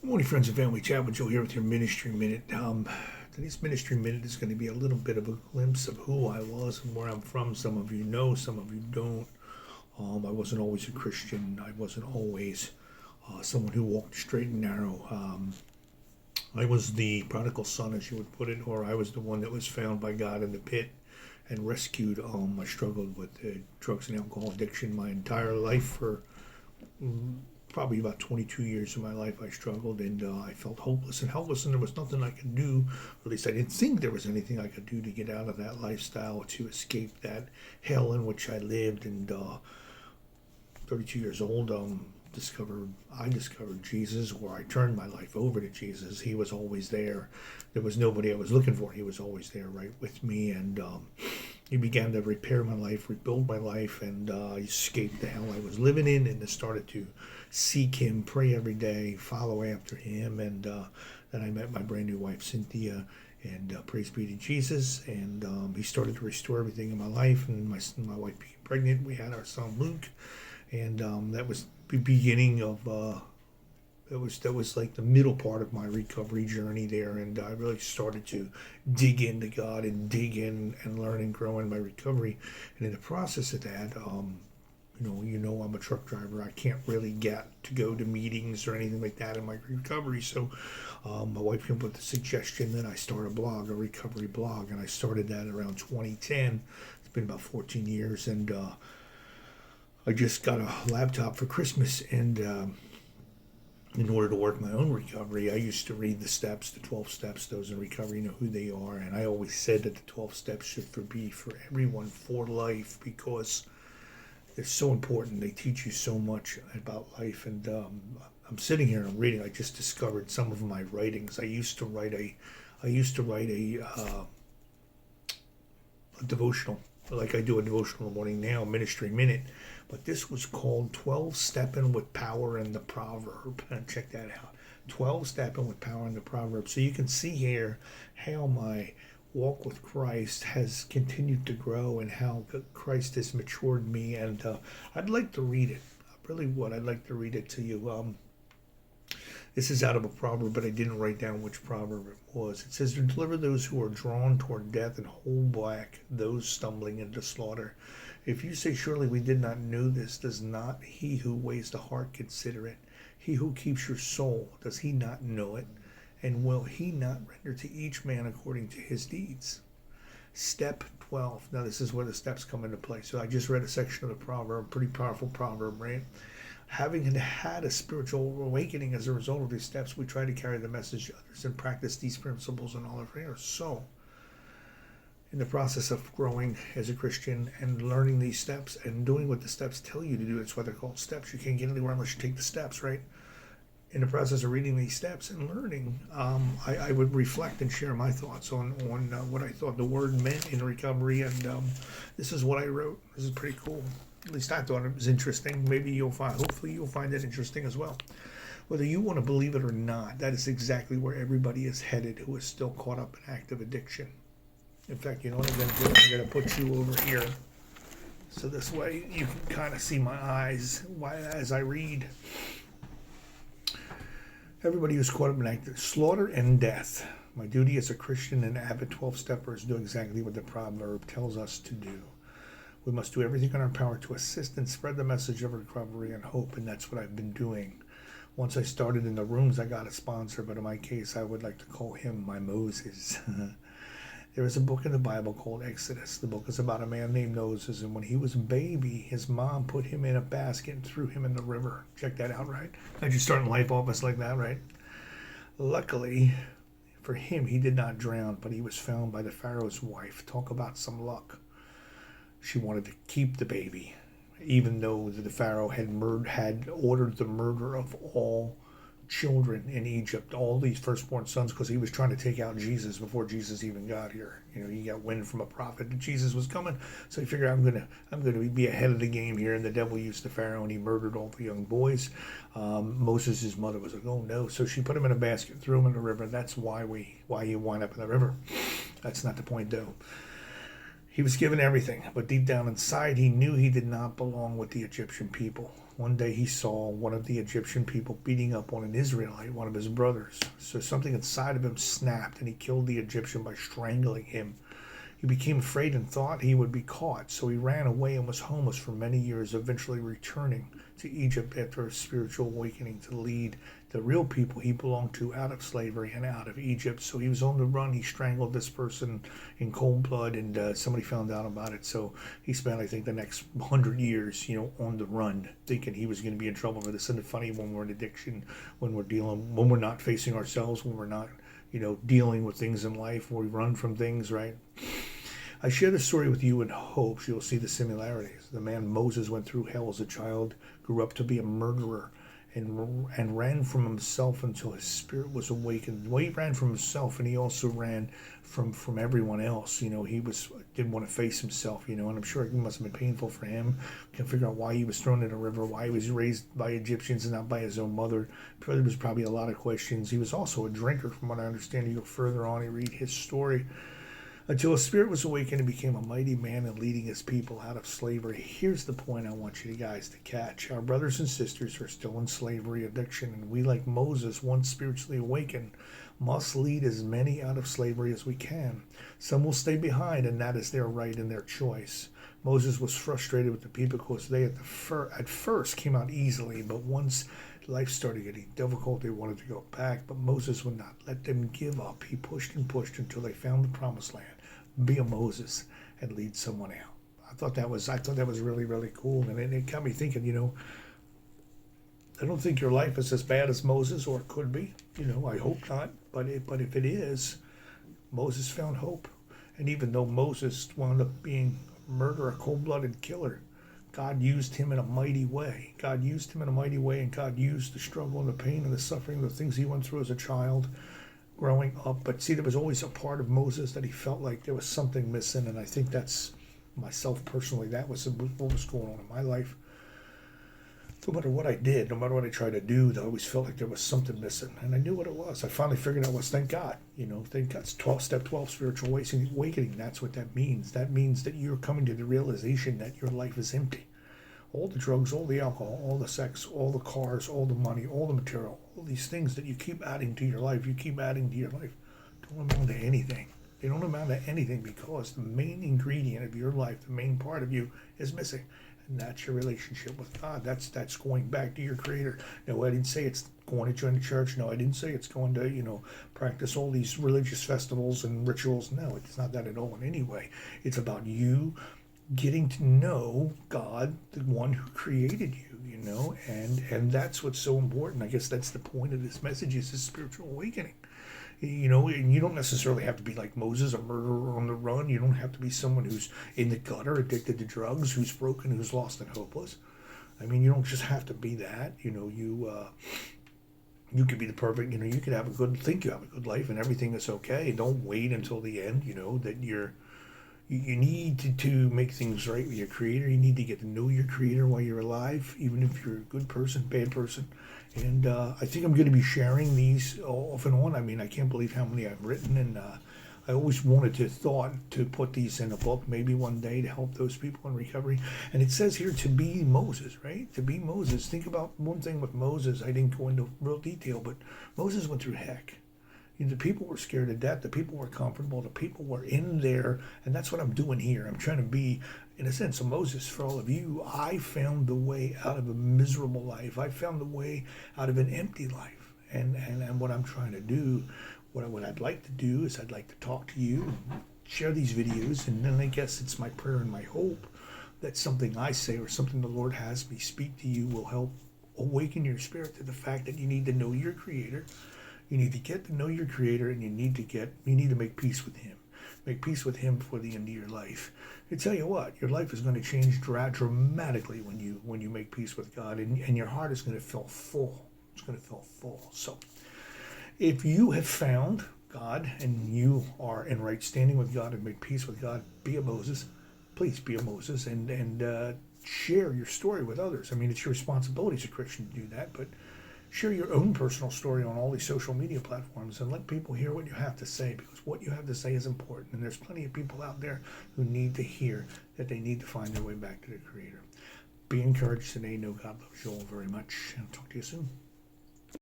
Good morning, friends and family. Chad with Joe here with your Ministry Minute. Today's Ministry Minute is going to be a little bit of a glimpse of who I was and where I'm from. Some of you know, some of you don't. I wasn't always a Christian. I wasn't always someone who walked straight and narrow. I was the prodigal son, as you would put it, or I was the one that was found by God in the pit and rescued. I struggled with drugs and alcohol addiction my entire life for probably about 22 years of my life. I struggled and I felt hopeless and helpless, and there was nothing I could do. At least I didn't think there was anything I could do to get out of that lifestyle, to escape that hell in which I lived. And 32 years old, I discovered Jesus, or I turned my life over to Jesus. He was always there. There was nobody I was looking for. He was always there, right with me, and he began to repair my life, rebuild my life, and I escaped the hell I was living in, and I started to seek him, pray every day, follow after him, and then I met my brand new wife, Cynthia, and praise be to Jesus, and he started to restore everything in my life, and my wife became pregnant. We had our son Luke, and that was the beginning of that was like the middle part of my recovery journey there, and I really started to dig into God and dig in and learn and grow in my recovery. And in the process of that, I'm a truck driver. I can't really get to go to meetings or anything like that in my recovery. So my wife came up with the suggestion that I start a blog, a recovery blog, and I started that around 2010. It's been about 14 years, and I just got a laptop for Christmas, and in order to work my own recovery, I used to read the steps, the 12 steps. Those in recovery know who they are, and I always said that the 12 steps should be for everyone for life, because they're so important. They teach you so much about life, and I'm sitting here and I'm reading. I just discovered some of my writings. I used to write a devotional, like I do a devotional in the morning now, Ministry Minute, but this was called 12 Stepping with Power in the Proverb. Check that out. 12 Stepping with Power in the Proverb. So you can see here how my walk with Christ has continued to grow and how Christ has matured me, and I'd like to read it. I really would. I'd like to read it to you. This is out of a proverb, but I didn't write down which proverb it was. It says, "To deliver those who are drawn toward death and hold back those stumbling into slaughter. If you say, surely we did not know this, does not he who weighs the heart consider it? He who keeps your soul, does he not know it? And will he not render to each man according to his deeds?" Step 12. Now this is where the steps come into play. So I just read a section of the proverb, pretty powerful proverb, right? Having had a spiritual awakening as a result of these steps, we try to carry the message to others and practice these principles in all affairs. So, in the process of growing as a Christian and learning these steps and doing what the steps tell you to do, that's why they're called steps. You can't get anywhere unless you take the steps, right? In the process of reading these steps and learning, I would reflect and share my thoughts on what I thought the word meant in recovery, and this is what I wrote. This is pretty cool. At least I thought it was interesting. Hopefully you'll find it interesting as well. Whether you want to believe it or not, that is exactly where everybody is headed who is still caught up in active addiction. In fact, you know what I'm going to do? I'm going to put you over here, so this way you can kind of see my eyes as I read. Everybody who's caught up in active slaughter and death. My duty as a Christian and avid 12-stepper is to do exactly what the proverb tells us to do. We must do everything in our power to assist and spread the message of recovery and hope, and that's what I've been doing. Once I started in the rooms, I got a sponsor, but in my case, I would like to call him my Moses. There is a book in the Bible called Exodus. The book is about a man named Moses, and when he was a baby, his mom put him in a basket and threw him in the river. Check that out, right? How'd you start life off us like that, right? Luckily for him, he did not drown, but he was found by the Pharaoh's wife. Talk about some luck. She wanted to keep the baby, even though the Pharaoh had ordered the murder of all children in Egypt, all these firstborn sons, because he was trying to take out Jesus before Jesus even got here. He got wind from a prophet that Jesus was coming, so he figured I'm gonna be ahead of the game here. And the devil used the Pharaoh, and he murdered all the young boys. Moses' mother was like, "Oh no!" So she put him in a basket, threw him in the river. That's why you wind up in the river. That's not the point, though. He was given everything, but deep down inside, he knew he did not belong with the Egyptian people. one day he saw one of the Egyptian people beating up on an Israelite, one of his brothers. So something inside of him snapped, and he killed the Egyptian by strangling him. He became afraid and thought he would be caught, so he ran away and was homeless for many years, eventually returning to Egypt after a spiritual awakening to lead the real people he belonged to out of slavery and out of Egypt. So he was on the run. He strangled this person in cold blood, and somebody found out about it. So he spent, I think, the next 100 years, on the run, thinking he was going to be in trouble for this. Isn't it funny when we're in addiction, when we're not facing ourselves, when we're not, dealing with things in life, when we run from things, right? I share this story with you in hopes you'll see the similarities. The man Moses went through hell as a child, grew up to be a murderer, and ran from himself until his spirit was awakened. Well, he ran from himself, and he also ran from everyone else. He didn't want to face himself. And I'm sure it must have been painful for him. Can't figure out why he was thrown in a river, why he was raised by Egyptians and not by his own mother. There was probably a lot of questions. He was also a drinker, from what I understand. You go further on, you read his story. Until his spirit was awakened and became a mighty man and leading his people out of slavery. Here's the point I want you guys to catch. Our brothers and sisters are still in slavery, addiction, and we, like Moses, once spiritually awakened, must lead as many out of slavery as we can. Some will stay behind, and that is their right and their choice. Moses was frustrated with the people because they at first came out easily, but once life started getting difficult, they wanted to go back, but Moses would not let them give up. He pushed and pushed until they found the promised land. Be a Moses and lead someone out. I thought that was really, really cool, and it got me thinking. I don't think your life is as bad as Moses, or it could be. I hope not. But if it is, Moses found hope, and even though Moses wound up being a murderer, a cold-blooded killer, God used him in a mighty way. God used him in a mighty way, and God used the struggle and the pain and the suffering, the things he went through as a child growing up. But see, there was always a part of Moses that he felt like there was something missing, and I think that's myself personally. That was what was going on in my life. No matter what I did, no matter what I tried to do, I always felt like there was something missing, and I knew what it was. I finally figured out what. Thank God. Thank God. Step 12, spiritual awakening. That's what that means. That means that you're coming to the realization that your life is empty. All the drugs, all the alcohol, all the sex, all the cars, all the money, all the material, all these things that you keep adding to your life, don't amount to anything. They don't amount to anything because the main ingredient of your life, the main part of you, is missing. And that's your relationship with God. That's going back to your Creator. No, I didn't say it's going to join the church. No, I didn't say it's going to, practice all these religious festivals and rituals. No, it's not that at all in any way. It's about you getting to know God, the one who created you, and that's what's so important. I guess that's the point of this message, is this spiritual awakening. And you don't necessarily have to be like Moses, a murderer on the run. You don't have to be someone who's in the gutter, addicted to drugs, who's broken, who's lost and hopeless. I mean, you don't just have to be that. You could be the perfect, you could have think you have a good life and everything is okay. Don't wait until the end, that you need to make things right with your Creator. You need to get to know your Creator while you're alive, even if you're a good person, bad person. And I think I'm going to be sharing these off and on. I mean, I can't believe how many I've written, and I always wanted to put these in a book, maybe one day, to help those people in recovery. And it says here to be Moses, right? To be Moses. Think about one thing with Moses. I didn't go into real detail, but Moses went through heck. The people were scared to death. The people were comfortable. The people were in there. And that's what I'm doing here. I'm trying to be, in a sense, a Moses for all of you. I found the way out of a miserable life. I found the way out of an empty life. And what I'm trying to do, what I'd like to do is I'd like to talk to you, share these videos, and then I guess it's my prayer and my hope that something I say or something the Lord has me speak to you will help awaken your spirit to the fact that you need to know your Creator. You need to get to know your Creator, and you need to make peace with Him. Make peace with Him before the end of your life. I tell you what, your life is going to change dramatically when you make peace with God, and your heart is going to feel full. It's going to feel full. So, if you have found God and you are in right standing with God and made peace with God, be a Moses. Please be a Moses and share your story with others. I mean, it's your responsibility as a Christian to do that, but share your own personal story on all these social media platforms and let people hear what you have to say, because what you have to say is important. And there's plenty of people out there who need to hear that they need to find their way back to their Creator. Be encouraged today. Know God loves you all very much. I'll talk to you soon.